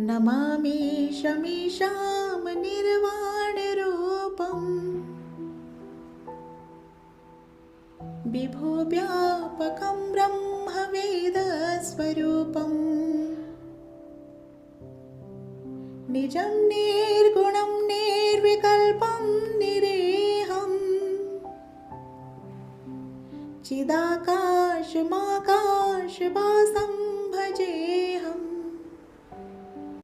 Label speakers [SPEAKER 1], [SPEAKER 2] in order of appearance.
[SPEAKER 1] नमामीशमीशां निर्वाणरूपम् विभुव्यापकं ब्रह्मवेदस्वरूपम् निजं निर्गुणं निर्विकल्पं निरेहम् चिदाकाशमाकाशवासं भजेऽहम्